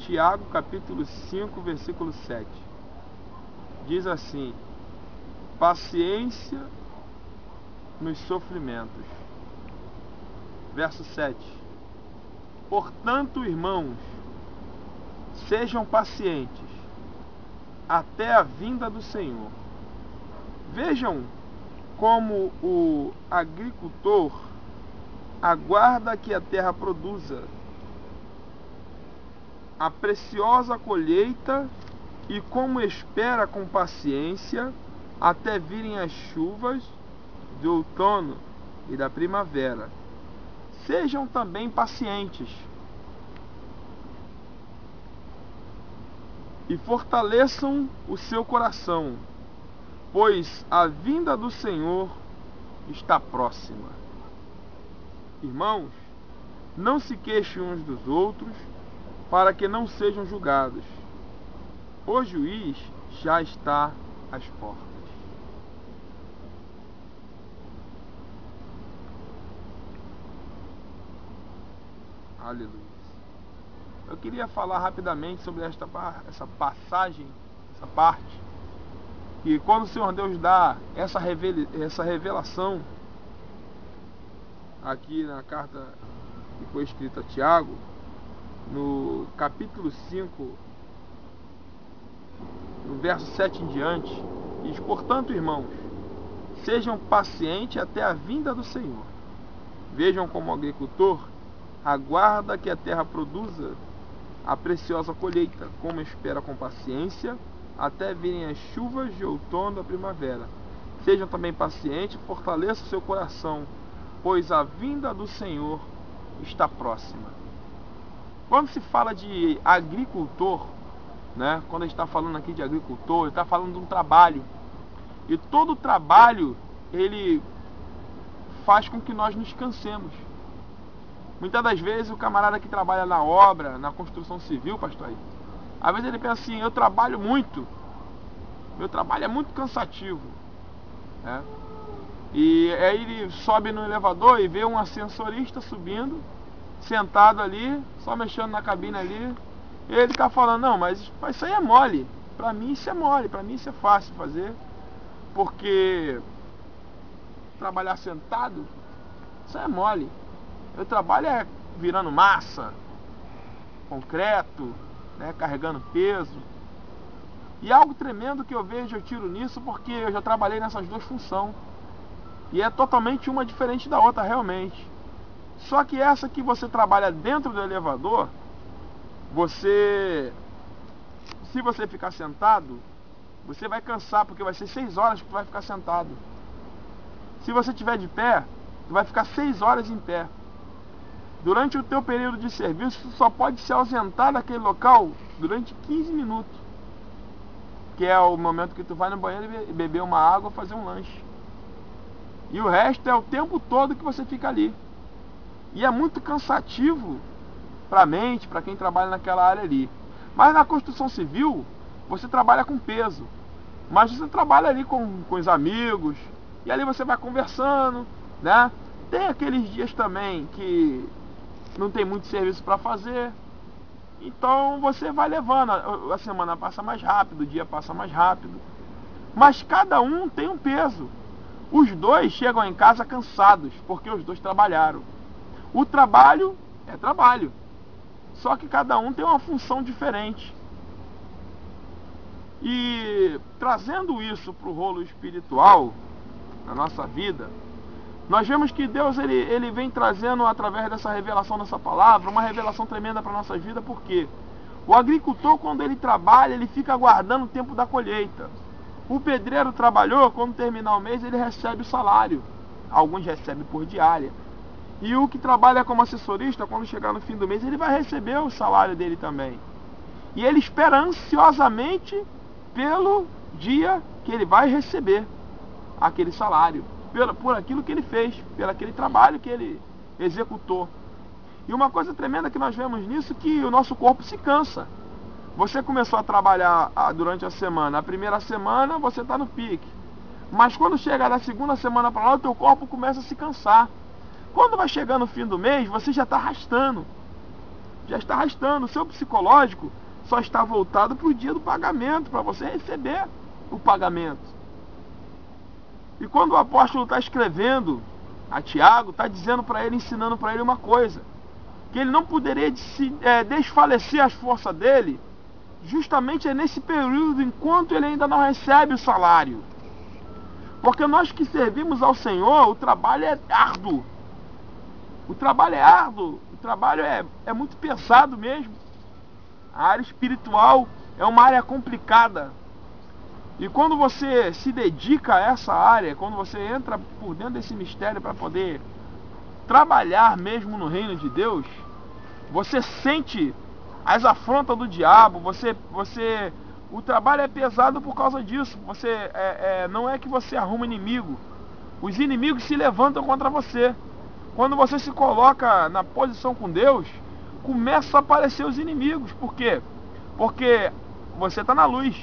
Tiago capítulo 5, versículo 7. Diz assim: paciência nos sofrimentos. Verso 7. Portanto, irmãos, sejam pacientes até a vinda do Senhor. Vejam como o agricultor aguarda que a terra produza a preciosa colheita e como espera com paciência até virem as chuvas do outono e da primavera. Sejam também pacientes e fortaleçam o seu coração, pois a vinda do Senhor está próxima. Irmãos, não se queixem uns dos outros, para que não sejam julgados. O juiz já está às portas. Aleluia. Eu queria falar rapidamente sobre essa passagem, essa parte, que quando o Senhor Deus dá essa revelação, aqui na carta que foi escrita a Tiago, no capítulo 5, no verso 7 em diante, diz: portanto, irmãos, sejam pacientes até a vinda do Senhor. Vejam como o agricultor aguarda que a terra produza a preciosa colheita, como espera com paciência até virem as chuvas de outono da primavera. Sejam também pacientes, fortaleçam seu coração, pois a vinda do Senhor está próxima. Quando se fala de agricultor, né, quando a gente está falando aqui de agricultor, ele está falando de um trabalho. E todo trabalho, ele faz com que nós nos cansemos. Muitas das vezes o camarada que trabalha na obra, na construção civil, pastor, às vezes ele pensa assim: eu trabalho muito, meu trabalho é muito cansativo, né? E aí ele sobe no elevador e vê um ascensorista subindo, sentado ali, só mexendo na cabine ali, e ele está falando: não, mas isso aí é mole, para mim isso é mole, para mim isso é fácil de fazer, porque trabalhar sentado, isso é mole. Meu trabalho é virando massa, concreto, né, carregando peso. E algo tremendo que eu vejo, eu tiro nisso, porque eu já trabalhei nessas duas funções. E é totalmente uma diferente da outra, realmente. Só que essa que você trabalha dentro do elevador, se você ficar sentado, você vai cansar, porque vai ser 6 horas que tu vai ficar sentado. Se você estiver de pé, tu vai ficar 6 horas em pé. Durante o teu período de serviço, tu só pode se ausentar daquele local durante 15 minutos, que é o momento que tu vai no banheiro e beber uma água ou fazer um lanche. E o resto é o tempo todo que você fica ali. E é muito cansativo para a mente, para quem trabalha naquela área ali. Mas na construção civil, você trabalha com peso. Mas você trabalha ali com os amigos, e ali você vai conversando, né? Tem aqueles dias também que não tem muito serviço para fazer, então você vai levando, a semana passa mais rápido, o dia passa mais rápido, mas cada um tem um peso. Os dois chegam em casa cansados, porque os dois trabalharam. O trabalho é trabalho, só que cada um tem uma função diferente. E trazendo isso para o rolo espiritual na nossa vida, nós vemos que Deus ele vem trazendo, através dessa revelação, dessa palavra, uma revelação tremenda para a nossa vida. Porque o agricultor, quando ele trabalha, ele fica aguardando o tempo da colheita. O pedreiro trabalhou, quando terminar o mês, ele recebe o salário. Alguns recebem por diária. E o que trabalha como assessorista, quando chegar no fim do mês, ele vai receber o salário dele também. E ele espera ansiosamente pelo dia que ele vai receber aquele salário, por aquilo que ele fez, pelo aquele trabalho que ele executou. E uma coisa tremenda que nós vemos nisso, que o nosso corpo se cansa. Você começou a trabalhar durante a semana, a primeira semana você está no pique, mas quando chega da segunda semana para lá, o teu corpo começa a se cansar. Quando vai chegando no fim do mês, você já está arrastando. já está arrastando. O seu psicológico só está voltado para o dia do pagamento, para você receber o pagamento. E quando o apóstolo está escrevendo a Tiago, está dizendo para ele, ensinando para ele uma coisa, que ele não poderia desfalecer as forças dele, justamente nesse período, enquanto ele ainda não recebe o salário. Porque nós que servimos ao Senhor, o trabalho é árduo. O trabalho é árduo, o trabalho é muito pesado mesmo. A área espiritual é uma área complicada. E quando você se dedica a essa área, quando você entra por dentro desse mistério para poder trabalhar mesmo no reino de Deus, você sente as afrontas do diabo, o trabalho é pesado por causa disso. Não é que você arruma inimigo, os inimigos se levantam contra você. Quando você se coloca na posição com Deus, começam a aparecer os inimigos. Por quê? Porque você está na luz,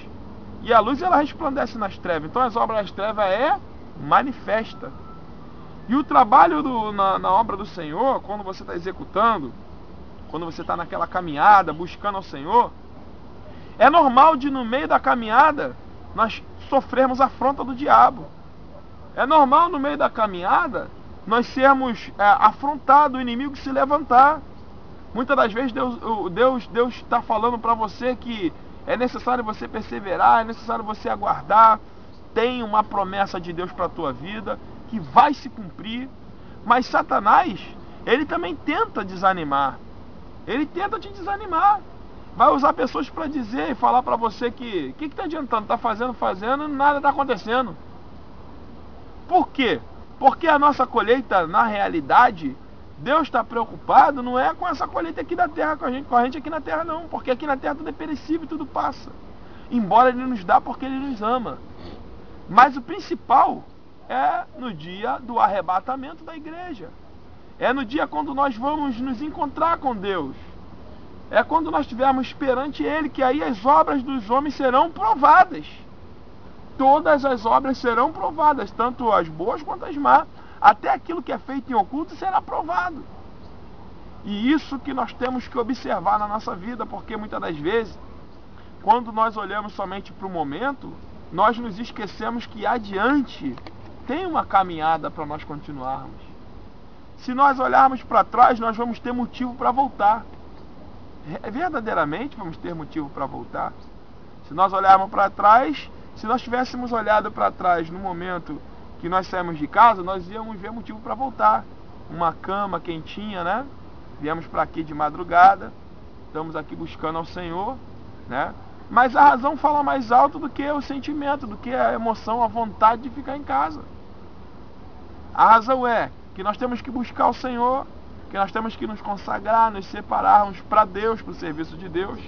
e a luz ela resplandece nas trevas. Então as obras das trevas manifesta. E o trabalho na obra do Senhor, quando você está executando, quando você está naquela caminhada, buscando ao Senhor, é normal de no meio da caminhada nós sofrermos a afronta do diabo. É normal no meio da caminhada nós sermos afrontados, o inimigo se levantar. Muitas das vezes Deus está falando para você que é necessário você perseverar, é necessário você aguardar. Tem uma promessa de Deus para a tua vida que vai se cumprir. Mas Satanás, ele também tenta desanimar. Ele tenta te desanimar. Vai usar pessoas para dizer e falar para você que o que está adiantando? Está fazendo e nada está acontecendo. Por quê? Porque a nossa colheita, na realidade, Deus está preocupado, não é com essa colheita aqui da terra, com a gente aqui na terra não. Porque aqui na terra tudo é perecível e tudo passa. Embora Ele nos dá porque Ele nos ama. Mas o principal é no dia do arrebatamento da igreja. É no dia quando nós vamos nos encontrar com Deus. É quando nós estivermos perante Ele, que aí as obras dos homens serão provadas. Todas as obras serão provadas, tanto as boas quanto as más. Até aquilo que é feito em oculto será provado. E isso que nós temos que observar na nossa vida, porque muitas das vezes, quando nós olhamos somente para o momento, nós nos esquecemos que adiante tem uma caminhada para nós continuarmos. Se nós olharmos para trás, nós vamos ter motivo para voltar. Verdadeiramente vamos ter motivo para voltar. Se nós olharmos para trás, se nós tivéssemos olhado para trás no momento que nós saímos de casa, nós íamos ver motivo para voltar. Uma cama quentinha, né? Viemos para aqui de madrugada, estamos aqui buscando ao Senhor, né? Mas a razão fala mais alto do que o sentimento, do que a emoção, a vontade de ficar em casa. A razão é que nós temos que buscar o Senhor, que nós temos que nos consagrar, nos separarmos para Deus, para o serviço de Deus.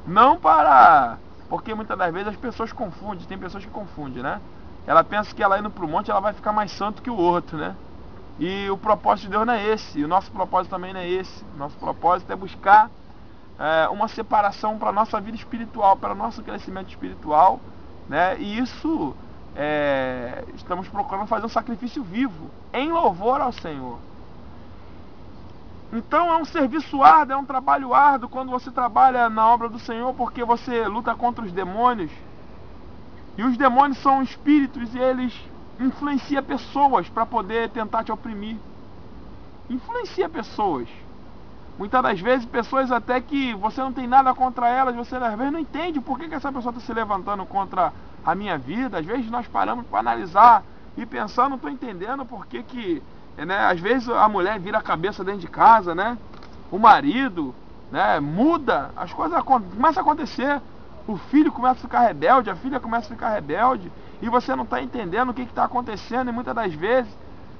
Não para... Porque muitas das vezes as pessoas confundem, tem pessoas que confundem, né? Ela pensa que ela indo para o monte, ela vai ficar mais santo que o outro, né? E o propósito de Deus não é esse, e o nosso propósito também não é esse. Nosso propósito é buscar uma separação para a nossa vida espiritual, para o nosso crescimento espiritual, né? E isso... estamos procurando fazer um sacrifício vivo em louvor ao Senhor. Então é um serviço árduo, é um trabalho árduo quando você trabalha na obra do Senhor, porque você luta contra os demônios, e os demônios são espíritos e eles influenciam pessoas para poder tentar te oprimir. Influencia pessoas, muitas das vezes pessoas até que você não tem nada contra elas, você às vezes não entende por que essa pessoa está se levantando contra a minha vida. Às vezes nós paramos para analisar e pensar, não estou entendendo por que, né? Às vezes a mulher vira a cabeça dentro de casa, né? O marido, né? Muda, as coisas começam a acontecer. O filho começa a ficar rebelde, a filha começa a ficar rebelde, e você não está entendendo o que está acontecendo. E muitas das vezes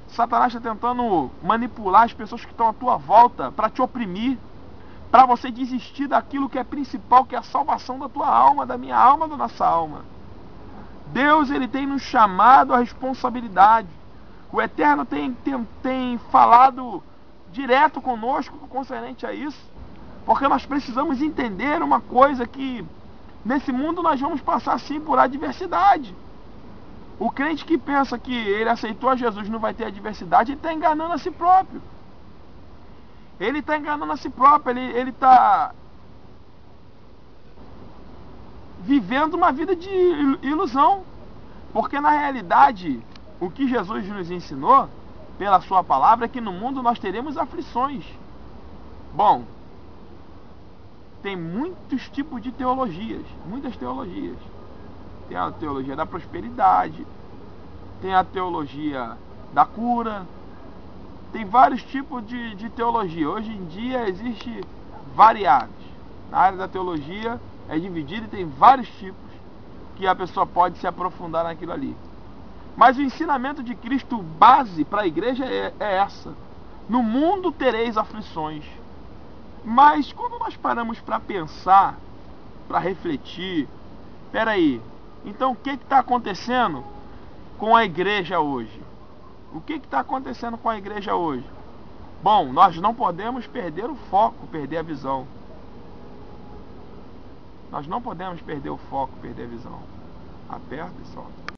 Satanás está tentando manipular as pessoas que estão à tua volta para te oprimir, para você desistir daquilo que é principal, que é a salvação da tua alma, da minha alma, da nossa alma. Deus, ele tem nos chamado à responsabilidade. O Eterno tem falado direto conosco concernente a isso, porque nós precisamos entender uma coisa, que nesse mundo nós vamos passar sim por adversidade. O crente que pensa que ele aceitou a Jesus, não vai ter adversidade, ele está enganando a si próprio. ele está enganando a si próprio, ele está vivendo uma vida de ilusão. Porque na realidade, o que Jesus nos ensinou, pela sua palavra, é que no mundo nós teremos aflições. Bom, tem muitos tipos de teologias, muitas teologias. Tem a teologia da prosperidade, tem a teologia da cura, tem vários tipos de teologia. Hoje em dia existe variados. Na área da teologia é dividida e tem vários tipos que a pessoa pode se aprofundar naquilo ali. Mas o ensinamento de Cristo base para a igreja é essa: no mundo tereis aflições. Mas quando nós paramos para pensar, para refletir, peraí, então o que está acontecendo com a igreja hoje? O que está acontecendo com a igreja hoje? Bom, nós não podemos perder o foco, perder a visão. Nós não podemos perder o foco, perder a visão. Aperta e solta.